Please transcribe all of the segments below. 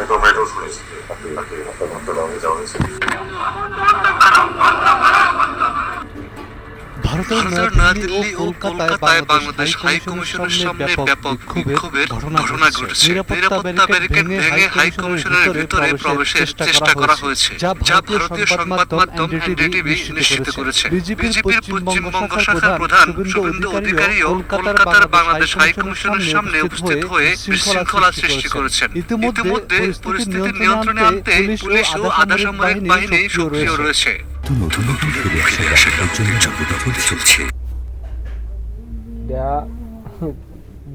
Tomato তাকে হত্যা দেওয়া হয়েছে। ভারতের নয়াদিল্লি ও কলকাতায় বাংলাদেশ হাই কমিশনের সামনে ব্যাপক বিক্ষোভের ঘটনা ঘটেছে। নিরাপত্তা ব্যারিকেড ভেঙে হাই কমিশনের ভিতরে প্রবেশের চেষ্টা করা হয়েছে, যা ভারতীয় সংবাদ মাধ্যম এনডিটিভি নিশ্চিত করেছে। বিজেপির পশ্চিমবঙ্গ শাখার প্রধান শুভেন্দু অধিকারীও কলকাতার বাংলাদেশ হাই কমিশনের সামনে উপস্থিত হয়ে বিশৃঙ্খলা সৃষ্টি করেছেন। ইতিমধ্যে পরিস্থিতি নিয়ন্ত্রণে আনতে পুলিশ ও আধা সামরিক বাহিনী সক্রিয় রয়েছে।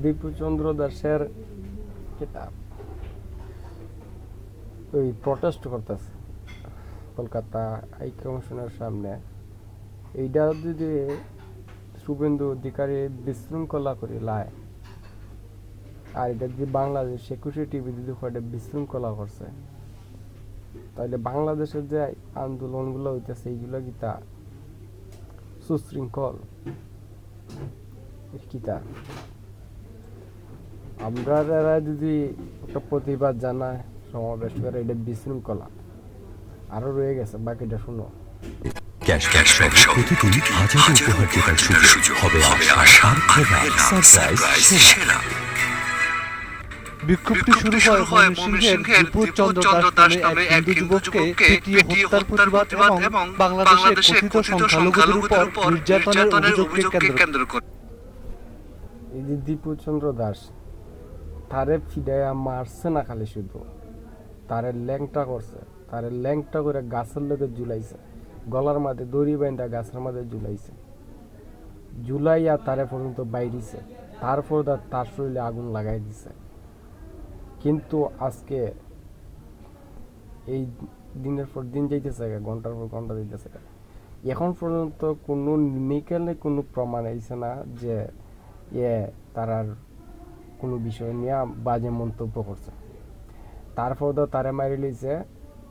বিপুচন্দ্র দাসের কিতাব ওই প্রটেস্ট করতেছে কলকাতা হাই কমিশনের সামনে। এইটা যদি শুভেন্দু অধিকারী বিশৃঙ্খলা করে লাই, আর এটা যদি বাংলাদেশ 21 টিভি যদি বিশৃঙ্খলা করছে, তাহলে বাংলাদেশের যে আন্দোলনগুলো হইতেছে এইগুলো কিতা সুশৃঙ্খল কিতা? আমরা যদি একটা প্রতিবাদ জানায়, সমাবেশ করে, এটা বিশৃঙ্খলা। আরো রয়ে গেছে, বাকিটা শুনো। বিক্ষোভটি শুরু হয় ময়মনসিংহের বিপুচন্দ্র দাস নামে এক হিন্দু যুবককে পিটিয়ে হত্যার প্রতিবাদ এবং বাংলাদেশের কথিত সংখ্যালঘুদের উপর নির্যাতনের অভিযোগকে কেন্দ্র করে। এই যে দীপুচন্দ্র দাস, তারে ফিডাইয়া মারছে না, খালি শুধু তারে ল্যাংটা করছে। তারে ল্যাংটা করে গাছের লোকে ঝুলাইছে, গলার মাঝে দড়ি বাইন্দা গাছের মাঝে ঝুলাইছে। ঝুলাইয়া তারে পর্যন্ত বাইরিছে, তারপর তার শরীরে আগুন লাগাই দিছে। কিন্তু আজকে এই দিনের পর দিন যাইতেছে, ঘন্টার পর ঘন্টা যাইতেছে, এখন পর্যন্ত কোনো নিকেলে কোনো প্রমাণ আইছে না যে তারার কোনো বিষয় নিয়ে বাজে মন্তব্য করছে। তারপর তারে মারি লইছে।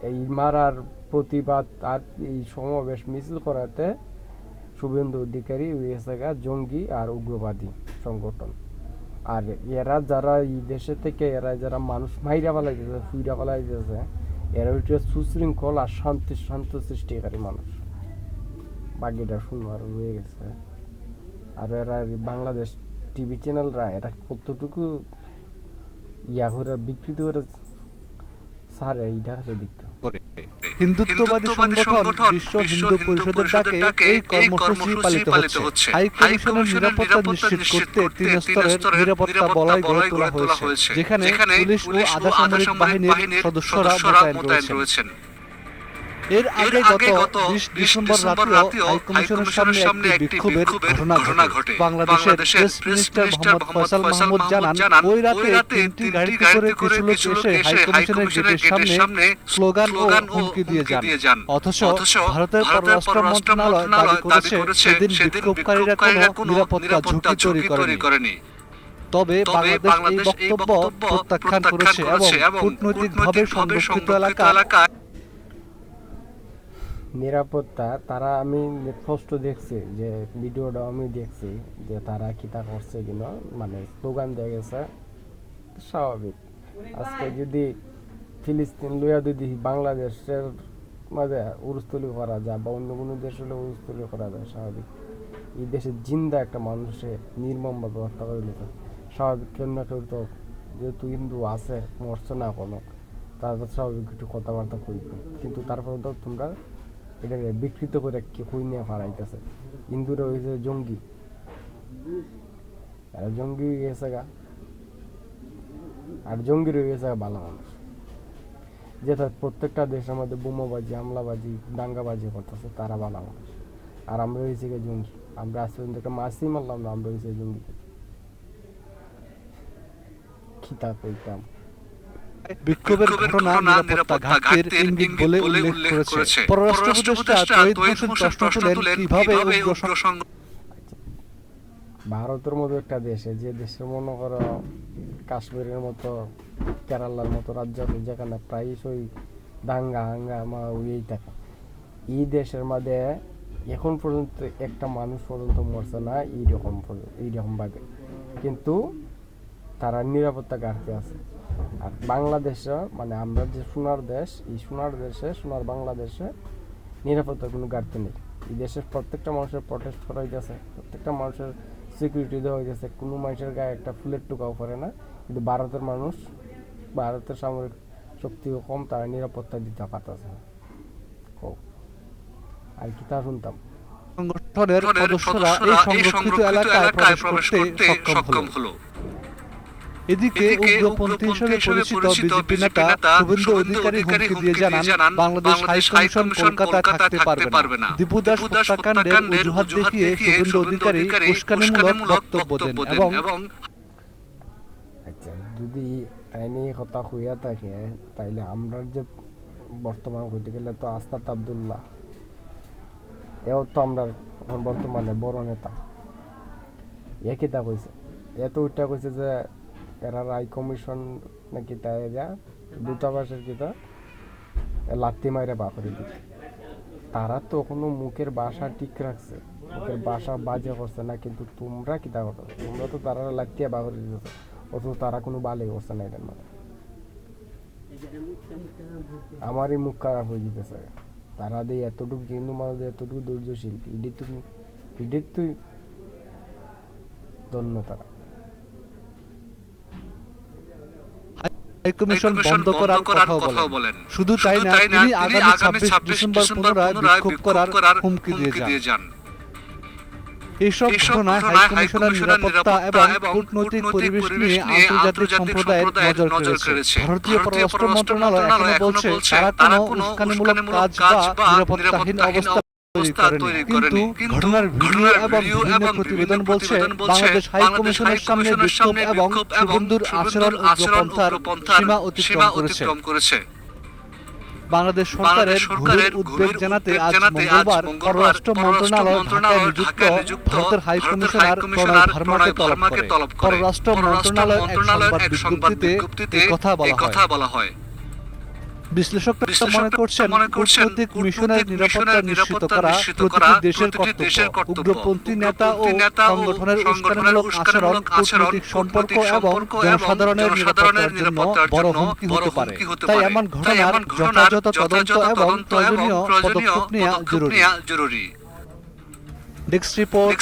এই মারার প্রতিবাদ আর এই সমাবেশ মিছিল করাতে শুভেন্দু অধিকারী হয়েছে জঙ্গি আর উগ্রবাদী সংগঠন। আর এরা যারা এই দেশে থেকে যারা মানুষ মাইরা ফেলাইতেছে, ফুইরা ফেলাইতেছে, এরা হচ্ছে সুশৃঙ্খল আর শান্ত সৃষ্টিকারী মানুষ। বাকিটা শুনবার রয়ে গেছে। আর এরা বাংলাদেশ টিভি চ্যানেলরা এরা কতটুকু করে বিকৃত করে সারে এইটা দেখতে। হিন্দুত্ববাদী সংগঠন বিশ্ব হিন্দু পরিষদের ডাকে এই কর্মসূচি পালিত হচ্ছে। হাই কমিশনের নিরাপত্তা নিশ্চিত করতে 3 স্তরের নিরাপত্তা বলয় গড়ে তোলা হয়েছে, যেখানে পুলিশ ও আধা সামরিক বাহিনীর সদস্যরা মোতায়েন রয়েছেন। এর আগে গত 20 ডিসেম্বর রাতেও হাই কমিশনের সামনে একটি বিক্ষোভের ঘটনা ঘটে। বাংলাদেশের প্রেস মিনিস্টার মোহাম্মদ ফয়সাল মাহমুদ জানান, ওই রাতে 3টি গাড়িতে করে কিছু লোক এসে হাই কমিশনের গেটের সামনে স্লোগান ও হুমকি দিয়ে যান। অথচ ভারতের পররাষ্ট্র মন্ত্রণালয় দাবি করেছে সেদিন বিক্ষোভকারীরা কোনো নিরাপত্তা ঝুঁকি তৈরি করেনি। তবে বাংলাদেশ এই বক্তব্য প্রত্যাখ্যান করেছে এবং কূটনৈতিকভাবে সংরক্ষিত এলাকায় নিরাপত্তা তারা, আমি স্পষ্ট দেখছি যে ভিডিওটা আমি দেখছি যে তারা কিতা করছে কিনা, মানে স্লোগান দেওয়া গেছে। স্বাভাবিক, আজকে যদি ফিলিস্তিন লইয়া যদি বাংলাদেশের মাঝে উরুস্তলি করা যায় বা অন্য কোনো দেশ হলে উরুস্তলি করা যায়, স্বাভাবিক। এই দেশের জিন্দা একটা মানুষে নির্মমভাবে হত্যা করে দিত, স্বাভাবিক। কেউ না কেউ তো, যেহেতু হিন্দু আছে, মরছে না কোনো, তারপর স্বাভাবিক একটু কথাবার্তা কইবে। কিন্তু তারপরে তো তোমরা এটাকে বিকৃত করে কই নিয়ে ফাড়াইতেছে। হিন্দুরা হয়েছে জঙ্গি, এরা জঙ্গি হয়ে গেছে গা, আর জঙ্গির হয়ে গেছে ভালো মানুষ, যেটা প্রত্যেকটা দেশের মধ্যে বোমাবাজি, হামলাবাজি, দাঙ্গাবাজি করতেছে, তারা ভালো মানুষ। আর আমরা হয়েছি গিয়ে জঙ্গি। আমরা আজ পর্যন্ত একটা মাছই মারলাম না, আমরা হয়েছি জঙ্গি। খিতা কইতাম বিক্ষোভের ঘটনা নিরাপত্তা ঘাটতির ইঙ্গিত বলে উল্লেখ করেছে। পররাষ্ট্র উপদেষ্টা তৌহিদ হোসেন প্রশ্ন তুলেন, কিভাবে ভারতের মতো একটা দেশে, যে দেশে মনে করো কাশ্মীরের মতো, কেরালার মতো রাজ্য আছে, যেখানে প্রায়শই দাঙ্গা হাঙ্গামা হয়েই থাকে, এই দেশের মধ্যে এখন পর্যন্ত একটা মানুষ পর্যন্ত মরছে না এইরকম ভাবে। কিন্তু তারা নিরাপত্তা ঘাটতি আছে। আর বাংলাদেশে মানে আমরা যে সোনার দেশ, এই সোনার দেশে, সোনার বাংলাদেশে নিরাপত্তার কোনো ঘাটতি নেই। এই দেশের প্রত্যেকটা মানুষের প্রটেস্ট করা হইতেছে, প্রত্যেকটা মানুষের সিকিউরিটি দেওয়া হইতেছে, কোনো মানুষের গায়ে একটা ফুলের টুকাও পড়ে না। কিন্তু ভারতের মানুষ, ভারতের সামরিক শক্তিও কম, তারা নিরাপত্তা দিতে পারতেছে না। আর কি তা শুনতাম, সংগঠনের সদস্যরা এই সংরক্ষিত এলাকায় প্রবেশ করতে সক্ষম হলো। এদিকে উগ্রপন্থী হিসেবে পরিচিত বিজেপি নেতা শুভেন্দু অধিকারী হুমকি দিয়ে জানান, বাংলাদেশ হাই কমিশন কলকাতায় থাকতে পারবে না। দীপু দাস হত্যাকাণ্ডের অজুহাত দেখিয়ে শুভেন্দু অধিকারী উস্কানিমূলক বক্তব্য দেন এবং আচ্ছা যদি আইনি কথা হইয়া থাকে, তাইলে আমরা যে বর্তমান হইতে গেলে তো আস্তাত আব্দুল্লাহ, এও তো আমরা বর্তমানে বড় নেতা, এ কিতা কইছে, এ তো ওইটা কইছে যে এরা রায় কমিশন নাকি তাই যা দূতাবাসের কিতা লাত্তি মাইরে বা করে দিতে। তারা তো কোনো মুখের ভাষা ঠিক রাখছে, মুখের ভাষা বাজে করছে না, কিন্তু তোমরা কিতা করো, তোমরা তো তারা লাত্তিয়া বা করে দিতেছ, অথচ তারা কোনো বালে করছে না। এটার মধ্যে আমারই মুখ খারাপ হয়ে যেতেছে। তারা দিয়ে এতটুকু হিন্দু মানুষ এতটুকু ধৈর্যশীল, ইডির তুই ধন্য তারা। হাইকমিশন বন্ধ করার কথাও বলেন। শুধু তাই না, তিনি আগামী 26 ডিসেম্বর পুনরায় বিক্ষোভ করার হুমকি দিয়ে যান। এইসব ঘটনায় হাইকমিশনের নিরাপত্তা এবং কূটনৈতিক পরিবেশ নিয়ে আন্তর্জাতিক সম্প্রদায়ের নজর কেড়েছে। ভারতীয় পররাষ্ট্র মন্ত্রণালয় এখনো বলছে তারা কোনো উস্কানিমূলক কাজ বা নিরাপত্তাহীন অবস্থা তৈরি করেনি। কিন্তু ঘটনার ভিডিও এবং বিভিন্ন প্রতিবেদন বলছে বাংলাদেশ হাই কমিশনের সামনে বিক্ষোভ এবং শুভেন্দুর আচরণ উগ্রপন্থার সীমা অতিক্রম করেছে। বাংলাদেশ সরকারের গভীর উদ্বেগ জানাতে আজ মঙ্গলবার পররাষ্ট্র মন্ত্রণালয় ঢাকায় নিযুক্ত ভারতের হাই কমিশনার প্রণয় ভার্মাকে তলব করে। পররাষ্ট্র মন্ত্রণালয়ের এক সংবাদ বিজ্ঞপ্তিতে কথা বলা হয়। বিশ্লেষকরা মনে করছেন কূটনৈতিক মিশনের নিরাপত্তা নিশ্চিত করা প্রতিটি দেশের কর্তব্য। উগ্রপন্থী নেতা ও সংগঠনের উস্কানিমূলক আচরণ কূটনৈতিক সম্পর্ক এবং জনসাধারণের নিরাপত্তার জন্য বড় হুমকি হতে পারে। তাই এমন ঘটনার যথাযথ তদন্ত এবং প্রয়োজনীয় পদক্ষেপ নেওয়া জরুরি। Desk report,